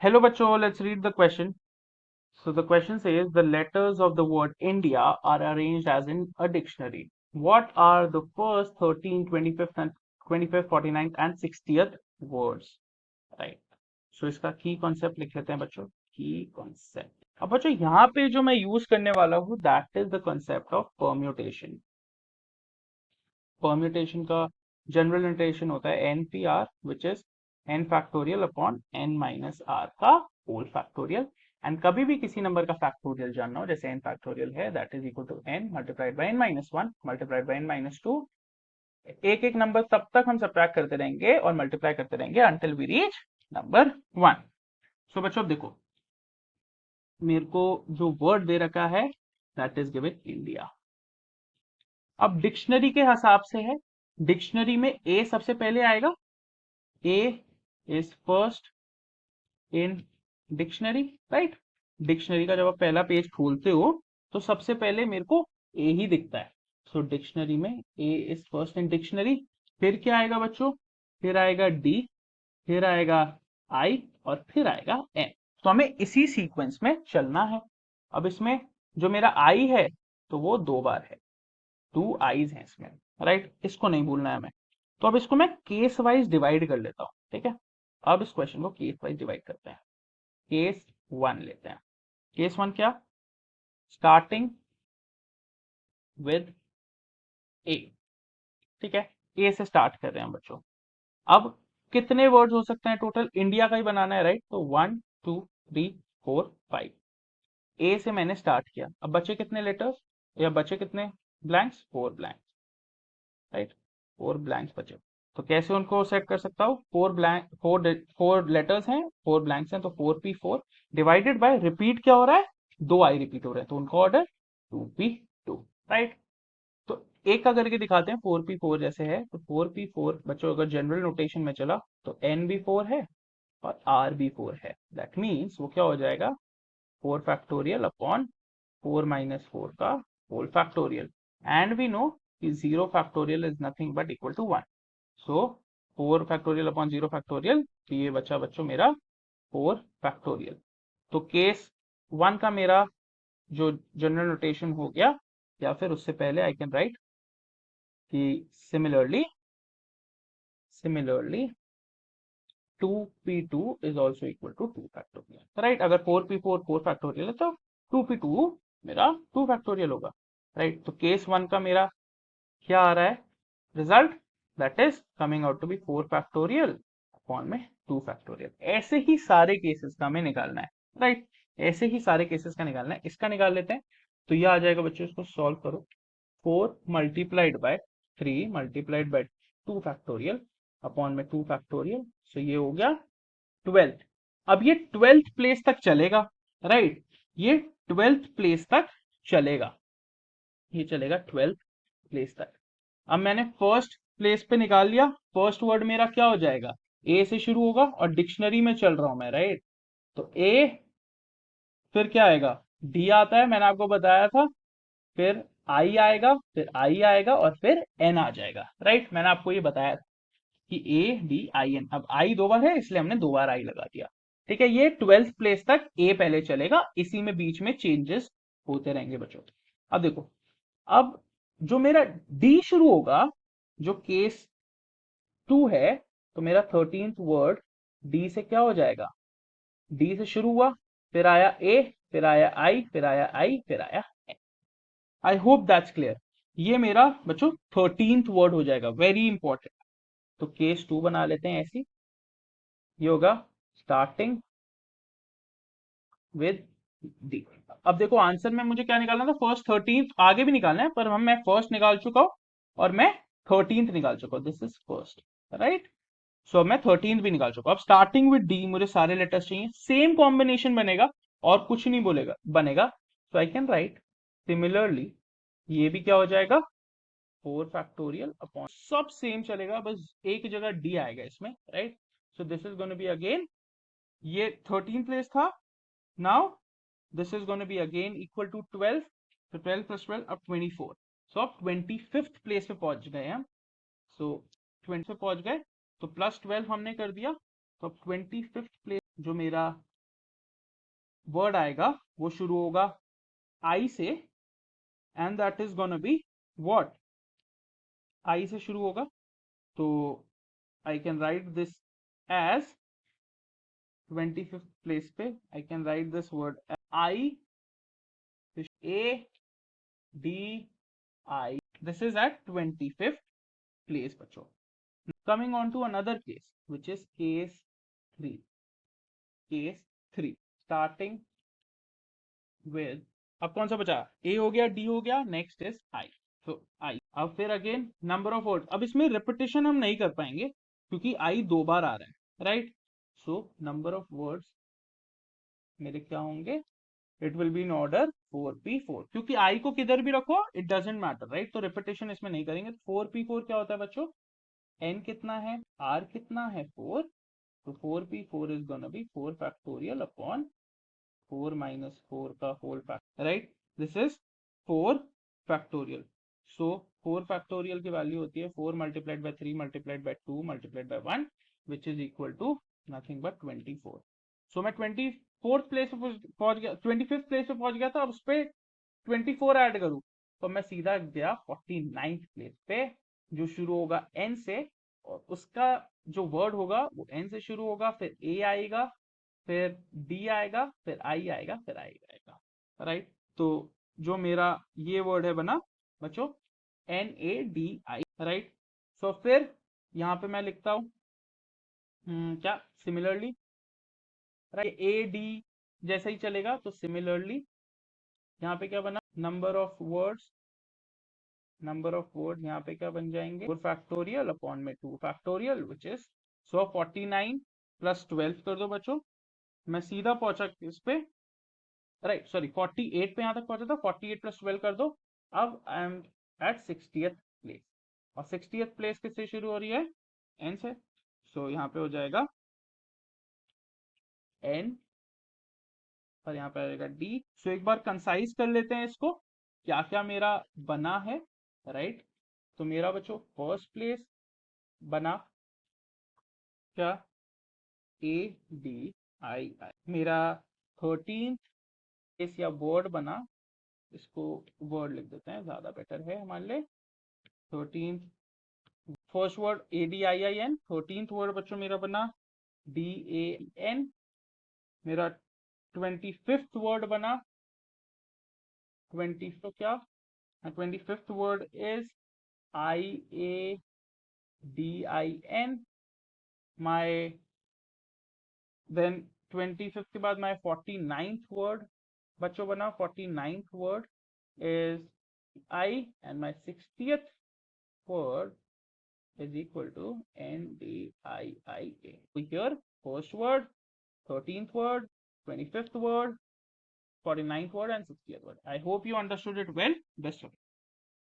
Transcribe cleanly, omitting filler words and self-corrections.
Hello bachcho, let's read the question. So the question says the letters of the word India are arranged as in a dictionary. What are the first 13, 25th and 25th, 49th and 60th words? Right. So इसका की concept लिख लेते हैं बच्चों, की concept. अब बच्चों यहाँ पे जो मैं यूज करने वाला हूँ that is the concept of permutation. Permutation का जनरल नोटेशन होता है N P R which is N factorial upon N minus R का होल फैक्टोरियल. एंड कभी भी किसी नंबर का फैक्टोरियल जानना हो जैसे एन फैक्टोरियल है that is equal to N multiplied by N minus one multiplied by N minus two. एक एक नंबर तब तक हम सब्ट्रैक्ट करते रहेंगे और मल्टीप्लाई करते रहेंगे until we reach number one. So बच्चों अब देखो मेरे को जो वर्ड दे रखा है दैट इज गिवन इंडिया. अब डिक्शनरी के हिसाब से है, डिक्शनरी में ए सबसे पहले आएगा. A is first in dictionary, right. Dictionary का जब आप पहला पेज खोलते हो तो सबसे पहले मेरे को ए ही दिखता है. सो डिक्शनरी में ए इज फर्स्ट इन डिक्शनरी. फिर क्या आएगा बच्चों, फिर आएगा डी, फिर आएगा आई और फिर आएगा एन. तो हमें इसी सीक्वेंस में चलना है. अब इसमें जो मेरा आई है तो वो दो बार है, टू आईज हैं इसमें, राइट. इसको नहीं भूलना है हमें. तो अब इसको मैं केस वाइज डिवाइड कर लेता हूं, ठीक है. अब इस क्वेश्चन को केस वाइज डिवाइड करते हैं. केस वन लेते हैं. केस वन क्या, स्टार्टिंग विद ए, ठीक है. ए से स्टार्ट कर रहे हैं बच्चों. अब कितने वर्ड्स हो सकते हैं टोटल, इंडिया का ही बनाना है, राइट. तो 1 2 3 4 5. ए से मैंने स्टार्ट किया. अब बचे कितने लेटर्स या बचे कितने ब्लैंक्स, 4 ब्लैंक्स, राइट. 4 ब्लैंक्स बचे. तो कैसे उनको सेट कर सकता हूँ, फोर लेटर्स हैं, 4 ब्लैंक्स हैं, तो 4p4 डिवाइडेड बाय रिपीट क्या हो रहा है, 2 आई रिपीट हो रहे हैं तो उनका ऑर्डर 2p2, राइट. तो एक का करके दिखाते हैं. 4p4 जैसे है तो 4p4 बच्चों अगर जनरल नोटेशन में चला तो n भी 4 है और r भी 4 है. दैट मीन्स वो क्या हो जाएगा, 4 फैक्टोरियल अपॉन 4 - 4 का whole factorial. And we know कि 0 factorial is nothing but equal to 1. So 4 factorial upon 0 factorial, तो ये बचा बच्चों मेरा 4 फैक्टोरियल. तो केस वन का मेरा जो जनरल नोटेशन हो गया, या फिर उससे पहले आई कैन राइट कि similarly 2p2 is also equal to 2 factorial, right. अगर 4p4 4 फैक्टोरियल है तो 2p2 मेरा 2 फैक्टोरियल होगा, राइट. तो केस वन का मेरा क्या आ रहा है result, that is coming out to be 4 factorial upon में 2 फैक्टोरियल. ऐसे ही सारे केसेस का हमें निकालना है, राइट. ऐसे ही सारे केसेस का निकालना है. इसका निकाल लेते हैं. तो ये आ जाएगा बच्चों, इसको सॉल्व करो. 4 multiplied by 3 multiplied by 2 factorial upon में 2 फैक्टोरियल. सो ये हो गया 12. अब ये 12th प्लेस तक चलेगा, राइट. ये 12th प्लेस तक चलेगा, ये चलेगा 12th प्लेस तक. अब मैंने फर्स्ट प्लेस पे निकाल लिया. फर्स्ट वर्ड मेरा क्या हो जाएगा, ए से शुरू होगा और डिक्शनरी में चल रहा हूं मैं, राइट. तो ए, फिर क्या आएगा, डी आता है, मैंने आपको बताया था. फिर आई आएगा, फिर आई आएगा और फिर एन आ जाएगा, राइट. मैंने आपको ये बताया था कि ए डी आई एन. अब आई दो बार है इसलिए हमने दो बार आई लगा दिया, ठीक है. ये 12th प्लेस तक ए पहले चलेगा, इसी में बीच में चेंजेस होते रहेंगे बच्चों. अब देखो, अब जो मेरा डी शुरू होगा, जो केस 2 है, तो मेरा 13th वर्ड डी से क्या हो जाएगा, डी से शुरू हुआ, फिर आया ए, फिर आया आई, फिर आया आई, फिर आया N. I hope that's clear. ये मेरा बच्चों 13th वर्ड हो जाएगा, वेरी इंपॉर्टेंट. तो केस 2 बना लेते हैं ऐसी. ये होगा स्टार्टिंग विद डी. अब देखो आंसर में मुझे क्या निकालना था, फर्स्ट 13th. आगे भी निकालना है पर हम मैं फर्स्ट निकाल चुका हूं और मैं 13th निकाल चुका हूं. This is first, right. So अब मैं 13th भी निकाल चुका हूं. अब स्टार्टिंग विद डी मुझे सारे लेटर्स चाहिए, सेम कॉम्बिनेशन बनेगा और कुछ नहीं बोलेगा बनेगा. सो आई कैन राइट सिमिलरली, ये भी क्या हो जाएगा 4 फैक्टोरियल अपॉन, सब सेम चलेगा, बस एक जगह डी आएगा इसमें, right. So this is gonna be again, ये 13 प्लेस था. Now this is gonna be again equal to 12. तो 12 प्लस 12 अब 24. सो अब 25th प्लेस पे पहुंच गए हम. सो 20 पे पहुंच गए तो प्लस 12 हमने कर दिया. तो अब 25th प्लेस जो मेरा वर्ड आएगा वो शुरू होगा आई से, and that is gonna be what, I से शुरू होगा। तो I can write this as 25th place पे I can write this word I, A D I, this is at 25th place बच्चों। Coming on to another case, which is case 3. Case 3 starting with, अब कौन सा बचा, ए हो गया, D हो गया, नेक्स्ट इज आई। सो आई, अब फिर अगेन नंबर ऑफ वर्ड, अब इसमें रिपीटिशन हम नहीं कर पाएंगे क्योंकि आई 2 बार आ रहा है, right. So number of words मेरे क्या होंगे, it will be in order 4p4, क्योंकि आई को किधर भी रखो इट डजेंट मैटर, राइट। तो रिपीटिशन इसमें नहीं करेंगे। 4p4 क्या होता है बच्चों, n कितना है, r कितना है 4, तो 4p4 is gonna be 4 factorial upon 4 minus 4 का whole factor, right? This is 4 factorial. So 4 factorial की वैल्यू होती है 4 multiplied by 3 multiplied by 2 multiplied by 1, which is equal to nothing but 24. So मैं 24th प्लेस पे पहुंच गया, 25th place पे पहुंच गया था। अब उस पे 24 ऐड करूं तो मैं सीधा गया 49th प्लेस पे, जो शुरू होगा n से, और उसका जो वर्ड होगा वो n से शुरू होगा, फिर a आएगा, फिर d आएगा, फिर i आएगा, फिर i आएगा, राइट। तो जो मेरा ये वर्ड है बना बच्चों NADI, राइट। सो फिर यहाँ पे मैं लिखता हूं क्या, सिमिलरली, राइट, ए डी जैसा ही चलेगा। तो सिमिलरली यहाँ पे क्या बना, number of words, number of word यहाँ पे क्या बन जाएंगे, 4 फैक्टोरियल अपॉन में 2 फैक्टोरियल, विच इज 49 प्लस 12 कर दो बच्चों। मैं सीधा पहुंचा इस पे, राइट, सॉरी 48 पे यहाँ तक पहुंचा था, 48 प्लस 12 कर दो। अब I am eight 60th place, और 60th प्लेस किससे शुरू हो रही है, एन से। सो यहाँ पे हो जाएगा एन, और यहाँ पे आएगा डी। सो एक बार कंसाइज कर लेते हैं इसको, क्या क्या मेरा बना है, राइट। तो मेरा बच्चों फर्स्ट प्लेस बना क्या, ADII। मेरा 13th प्लेस या वर्ड बना, इसको वर्ड लिख देते हैं, ज्यादा बेटर है हमारे लिए। 13th first word ADIIN, 13th word बच्चों मेरा बना DAN। मेरा 25th वर्ड बना 20 तो क्या, 25th word is IADIN। My then 25th के बाद माय 49th वर्ड बच्चों बना, 49th word is I, and my 60th word is equal to NDIIA. So here first word, 13th word, 25th word, 49th word and 60th word. I hope you understood it well. Best of luck.